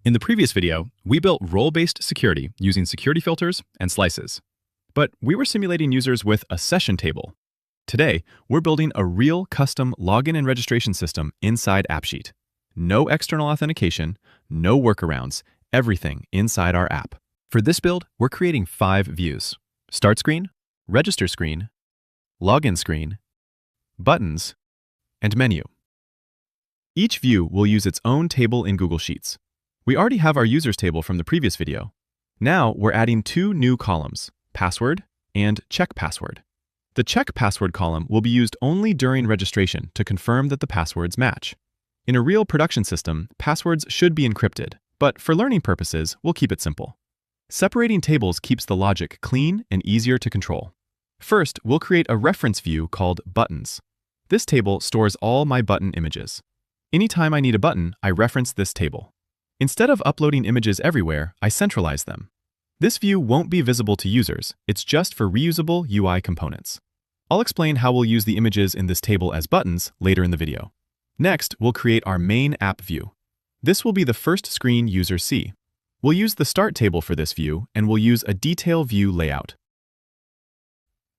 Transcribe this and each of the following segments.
In the previous video, we built role-based security using security filters and slices. But we were simulating users with a session table. Today, we're building a real custom login and registration system inside AppSheet. No external authentication, no workarounds, everything inside our app. For this build, we're creating 5 views: Start Screen, Register Screen, Login Screen, Buttons, and Menu. Each view will use its own table in Google Sheets. We already have our users table from the previous video. Now we're adding 2 new columns, Password and Check Password. The Check Password column will be used only during registration to confirm that the passwords match. In a real production system, passwords should be encrypted, but for learning purposes, we'll keep it simple. Separating tables keeps the logic clean and easier to control. First, we'll create a reference view called Buttons. This table stores all my button images. Anytime I need a button, I reference this table. Instead of uploading images everywhere, I centralize them. This view won't be visible to users, it's just for reusable UI components. I'll explain how we'll use the images in this table as buttons later in the video. Next, we'll create our main app view. This will be the first screen users see. We'll use the start table for this view, and we'll use a detail view layout.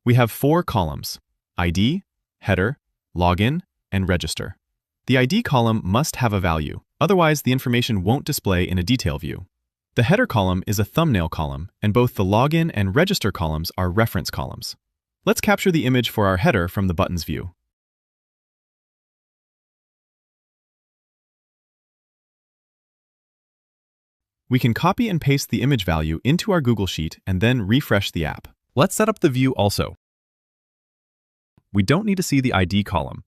We have 4 columns: ID, header, login, and register. The ID column must have a value, otherwise the information won't display in a detail view. The header column is a thumbnail column, and both the login and register columns are reference columns. Let's capture the image for our header from the buttons view. We can copy and paste the image value into our Google Sheet and then refresh the app. Let's set up the view also. We don't need to see the ID column.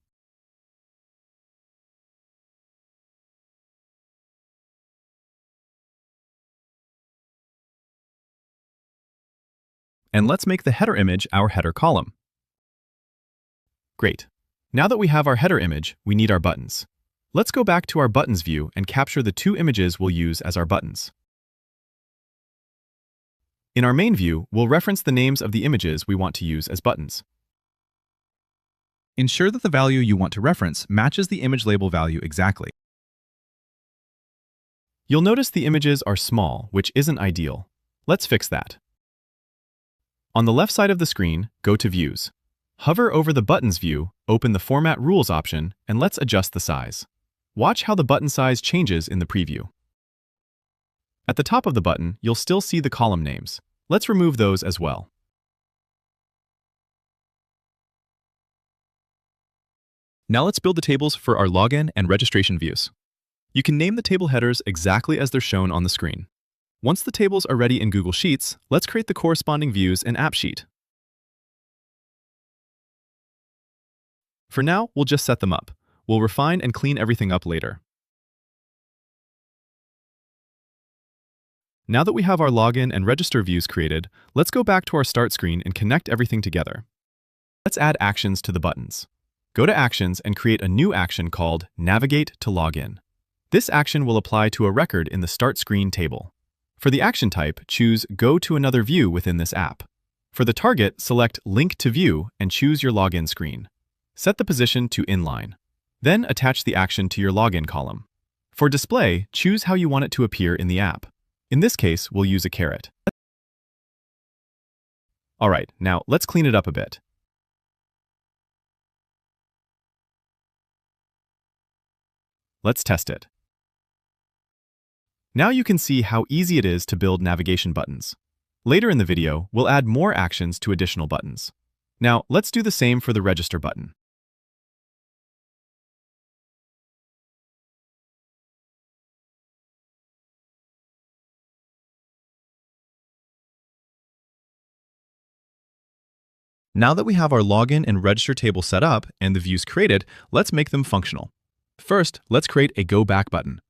And let's make the header image our header column. Great. Now that we have our header image, we need our buttons. Let's go back to our buttons view and capture the 2 images we'll use as our buttons. In our main view, we'll reference the names of the images we want to use as buttons. Ensure that the value you want to reference matches the image label value exactly. You'll notice the images are small, which isn't ideal. Let's fix that. On the left side of the screen, go to Views. Hover over the Buttons view, open the Format Rules option, and let's adjust the size. Watch how the button size changes in the preview. At the top of the button, you'll still see the column names. Let's remove those as well. Now let's build the tables for our login and registration views. You can name the table headers exactly as they're shown on the screen. Once the tables are ready in Google Sheets, let's create the corresponding views in AppSheet. For now, we'll just set them up. We'll refine and clean everything up later. Now that we have our login and register views created, let's go back to our start screen and connect everything together. Let's add actions to the buttons. Go to Actions and create a new action called Navigate to Login. This action will apply to a record in the Start Screen table. For the action type, choose Go to another view within this app. For the target, select Link to View and choose your login screen. Set the position to Inline. Then attach the action to your login column. For display, choose how you want it to appear in the app. In this case, we'll use a caret. Alright, now let's clean it up a bit. Let's test it. Now you can see how easy it is to build navigation buttons. Later in the video, we'll add more actions to additional buttons. Now, let's do the same for the register button. Now that we have our login and register table set up and the views created, let's make them functional. First, let's create a Go Back button.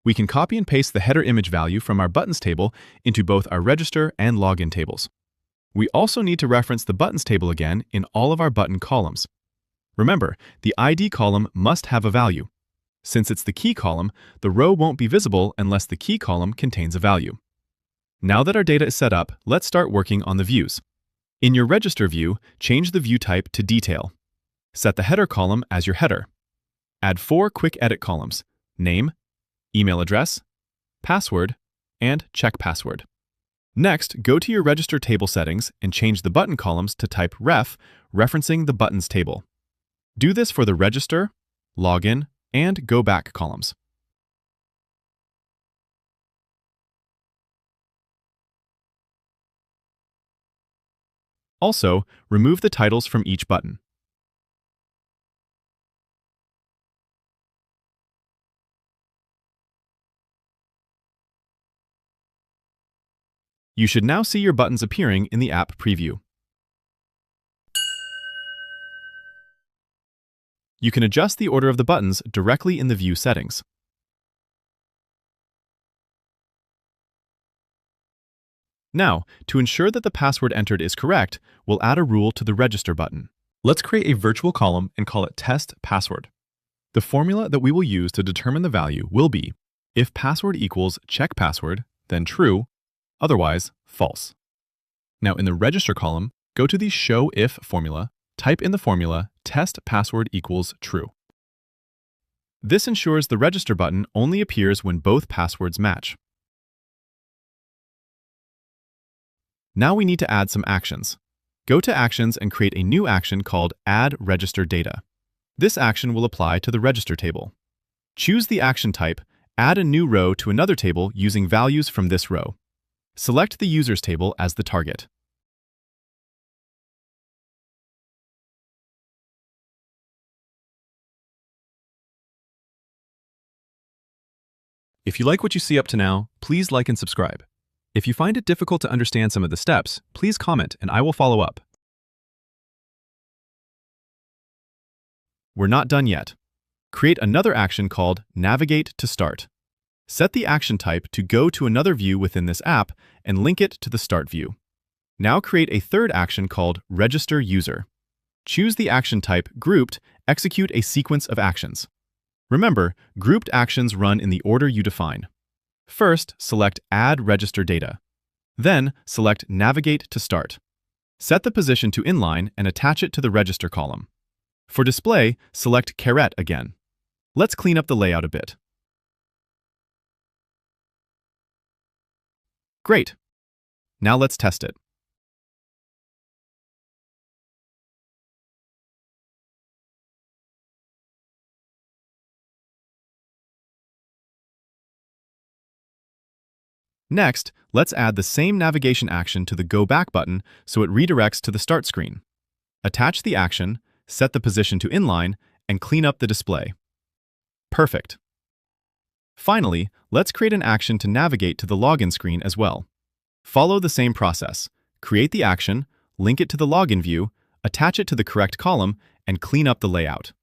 We can copy and paste the header image value from our buttons table into both our register and login tables. We also need to reference the buttons table again in all of our button columns. Remember, the ID column must have a value. Since it's the key column, the row won't be visible unless the key column contains a value. Now that our data is set up, let's start working on the views. In your register view, change the view type to detail. Set the header column as your header. Add 4 quick edit columns: name, email address, password, and check password. Next, go to your register table settings and change the button columns to type ref, referencing the buttons table. Do this for the register, login, and go back columns. Also, remove the titles from each button. You should now see your buttons appearing in the app preview. You can adjust the order of the buttons directly in the view settings. Now, to ensure that the password entered is correct, we'll add a rule to the register button. Let's create a virtual column and call it test password. The formula that we will use to determine the value will be if password equals check password, then true, otherwise false. Now in the register column, go to the show if formula, type in the formula test password equals true. This ensures the register button only appears when both passwords match. Now we need to add some actions. Go to Actions and create a new action called Add Register Data. This action will apply to the register table. Choose the action type, add a new row to another table using values from this row. Select the users table as the target. If you like what you see up to now, please like and subscribe. If you find it difficult to understand some of the steps, please comment and I will follow up. We're not done yet. Create another action called Navigate to Start. Set the action type to go to another view within this app and link it to the Start view. Now create a third action called Register User. Choose the action type Grouped, execute a sequence of actions. Remember, grouped actions run in the order you define. First, select Add Register Data. Then, select Navigate to Start. Set the position to inline and attach it to the register column. For display, select Caret again. Let's clean up the layout a bit. Great! Now let's test it. Next, let's add the same navigation action to the Go Back button so it redirects to the Start screen. Attach the action, set the position to inline, and clean up the display. Perfect. Finally, let's create an action to navigate to the login screen as well. Follow the same process. Create the action, link it to the login view, attach it to the correct column, and clean up the layout.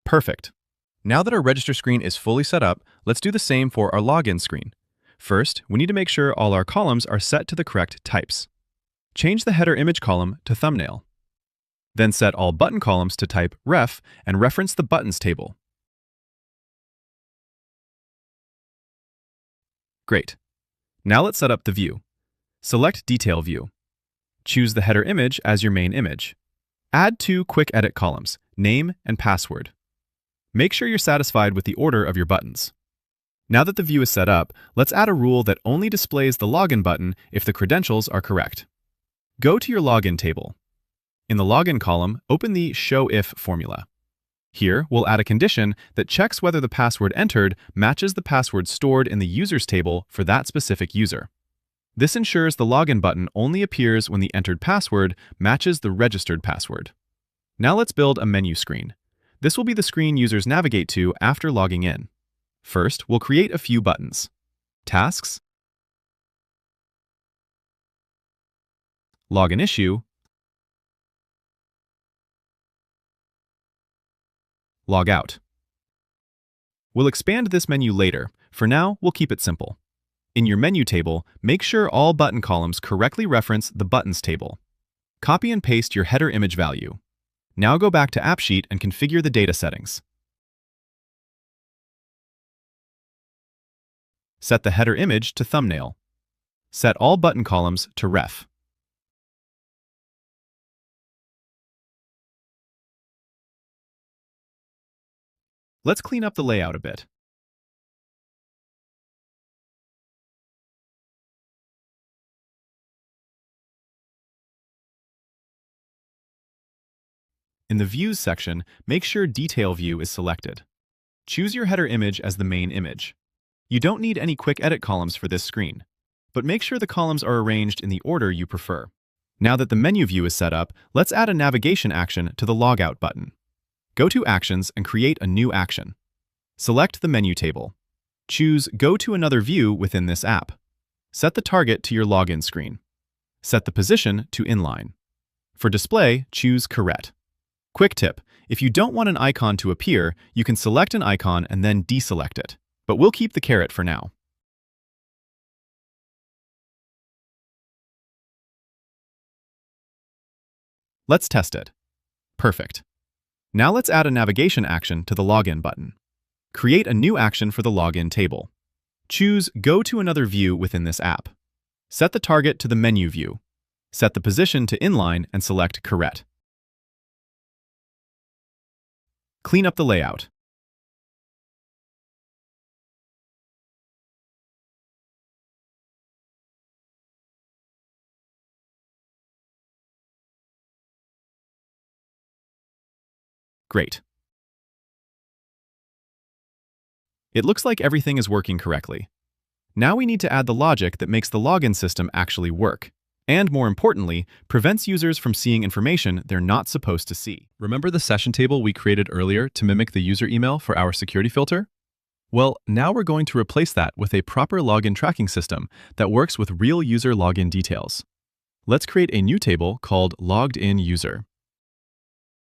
Perfect. Now that our register screen is fully set up, let's do the same for our login screen. First, we need to make sure all our columns are set to the correct types. Change the header image column to thumbnail. Then set all button columns to type ref and reference the buttons table. Great. Now let's set up the view. Select Detail View. Choose the header image as your main image. Add 2 quick edit columns, name and password. Make sure you're satisfied with the order of your buttons. Now that the view is set up, let's add a rule that only displays the login button if the credentials are correct. Go to your login table. In the login column, open the Show If formula. Here, we'll add a condition that checks whether the password entered matches the password stored in the users table for that specific user. This ensures the login button only appears when the entered password matches the registered password. Now let's build a menu screen. This will be the screen users navigate to after logging in. First, we'll create a few buttons. Tasks, Login Issue, Log Out. We'll expand this menu later. For now, we'll keep it simple. In your menu table, make sure all button columns correctly reference the buttons table. Copy and paste your header image value. Now go back to AppSheet and configure the data settings. Set the header image to thumbnail. Set all button columns to ref. Let's clean up the layout a bit. In the Views section, make sure Detail View is selected. Choose your header image as the main image. You don't need any quick edit columns for this screen, but make sure the columns are arranged in the order you prefer. Now that the menu view is set up, let's add a navigation action to the Logout button. Go to Actions and create a new action. Select the menu table. Choose Go to another view within this app. Set the target to your login screen. Set the position to inline. For display, choose Correct. Quick tip, if you don't want an icon to appear, you can select an icon and then deselect it, but we'll keep the caret for now. Let's test it. Perfect. Now let's add a navigation action to the Login button. Create a new action for the Login table. Choose Go to another view within this app. Set the target to the menu view. Set the position to inline and select Correct. Clean up the layout. Great. It looks like everything is working correctly. Now we need to add the logic that makes the login system actually work, and more importantly, prevents users from seeing information they're not supposed to see. Remember the session table we created earlier to mimic the user email for our security filter? Well, now we're going to replace that with a proper login tracking system that works with real user login details. Let's create a new table called Logged In User.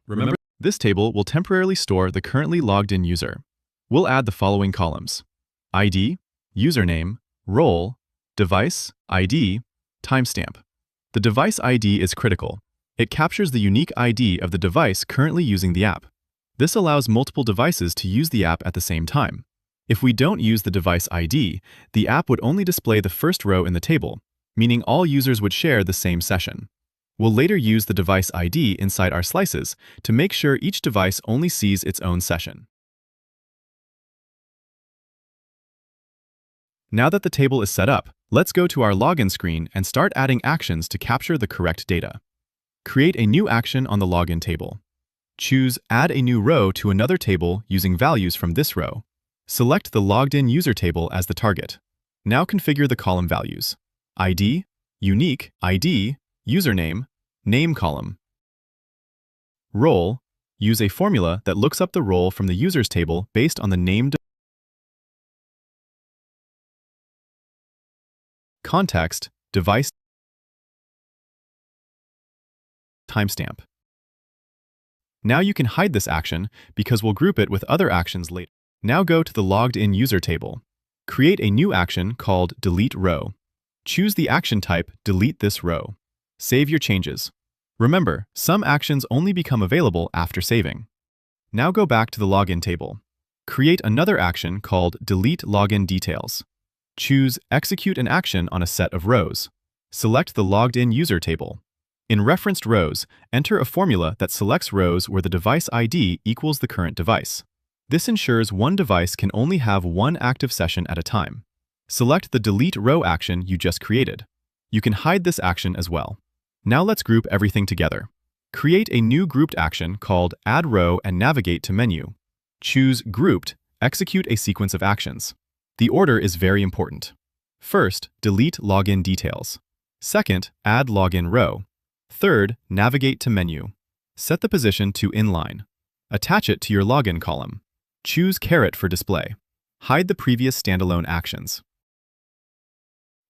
Remember, this table will temporarily store the currently logged in user. We'll add the following columns: ID, username, role, device, ID, timestamp. The device ID is critical. It captures the unique ID of the device currently using the app. This allows multiple devices to use the app at the same time. If we don't use the device ID, the app would only display the first row in the table, meaning all users would share the same session. We'll later use the device ID inside our slices to make sure each device only sees its own session. Now that the table is set up, let's go to our login screen and start adding actions to capture the correct data. Create a new action on the login table. Choose Add a new row to another table using values from this row. Select the logged in user table as the target. Now configure the column values: ID, unique ID, username, name column. Role, use a formula that looks up the role from the users table based on the named. Context, device, timestamp. Now you can hide this action because we'll group it with other actions later. Now go to the logged in user table. Create a new action called Delete Row. Choose the action type Delete this row. Save your changes. Remember, some actions only become available after saving. Now go back to the login table. Create another action called Delete Login Details. Choose Execute an action on a set of rows. Select the logged in user table. In referenced rows, enter a formula that selects rows where the device ID equals the current device. This ensures one device can only have one active session at a time. Select the Delete Row action you just created. You can hide this action as well. Now let's group everything together. Create a new grouped action called Add Row and navigate to Menu. Choose Grouped, execute a sequence of actions. The order is very important. First, delete login details. Second, add login row. Third, navigate to menu. Set the position to inline. Attach it to your login column. Choose caret for display. Hide the previous standalone actions.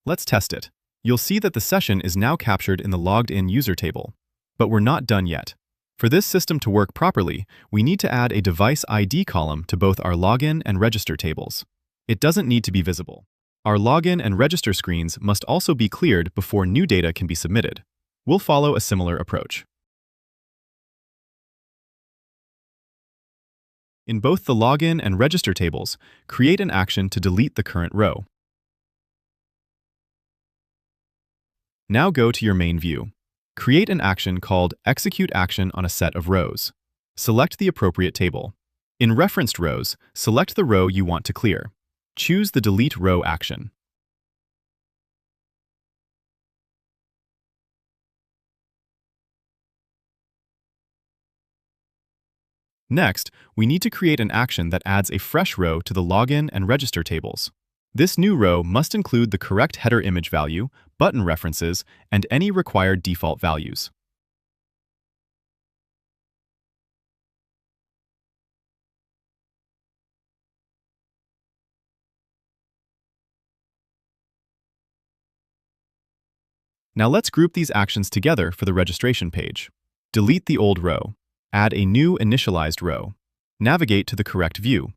Let's test it. You'll see that the session is now captured in the logged in user table. But we're not done yet. For this system to work properly, we need to add a device ID column to both our login and register tables. It doesn't need to be visible. Our login and register screens must also be cleared before new data can be submitted. We'll follow a similar approach. In both the login and register tables, create an action to delete the current row. Now go to your main view. Create an action called Execute Action on a set of rows. Select the appropriate table. In referenced rows, select the row you want to clear. Choose the Delete Row action. Next, we need to create an action that adds a fresh row to the login and register tables. This new row must include the correct header image value, button references, and any required default values. Now let's group these actions together for the registration page. Delete the old row. Add a new initialized row. Navigate to the correct view.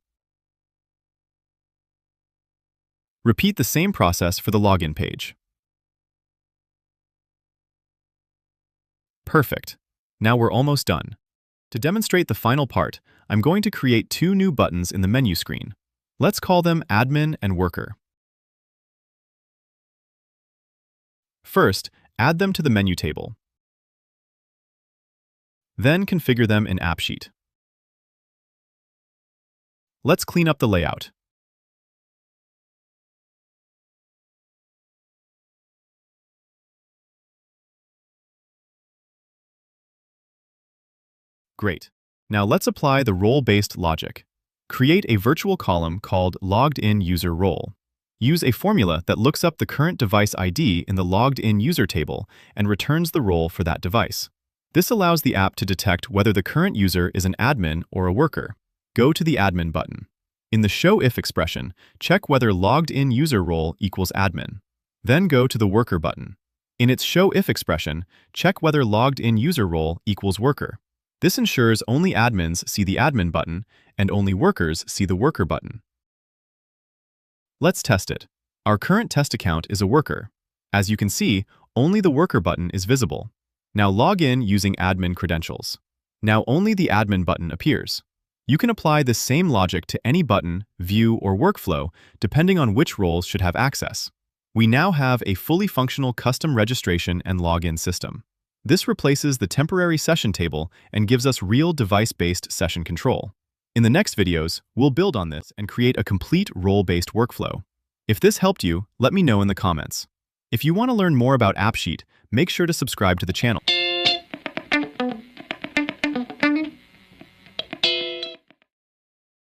Repeat the same process for the login page. Perfect. Now we're almost done. To demonstrate the final part, I'm going to create two new buttons in the menu screen. Let's call them Admin and Worker. First, add them to the menu table. Then configure them in AppSheet. Let's clean up the layout. Great. Now let's apply the role-based logic. Create a virtual column called Logged In User Role. Use a formula that looks up the current device ID in the Logged In User table and returns the role for that device. This allows the app to detect whether the current user is an admin or a worker. Go to the Admin button. In the Show If expression, check whether Logged In User Role equals admin. Then go to the Worker button. In its Show If expression, check whether Logged In User Role equals worker. This ensures only admins see the Admin button and only workers see the Worker button. Let's test it. Our current test account is a worker. As you can see, only the Worker button is visible. Now log in using admin credentials. Now only the Admin button appears. You can apply this same logic to any button, view, or workflow, depending on which roles should have access. We now have a fully functional custom registration and login system. This replaces the temporary session table and gives us real device-based session control. In the next videos, we'll build on this and create a complete role-based workflow. If this helped you, let me know in the comments. If you want to learn more about AppSheet, make sure to subscribe to the channel.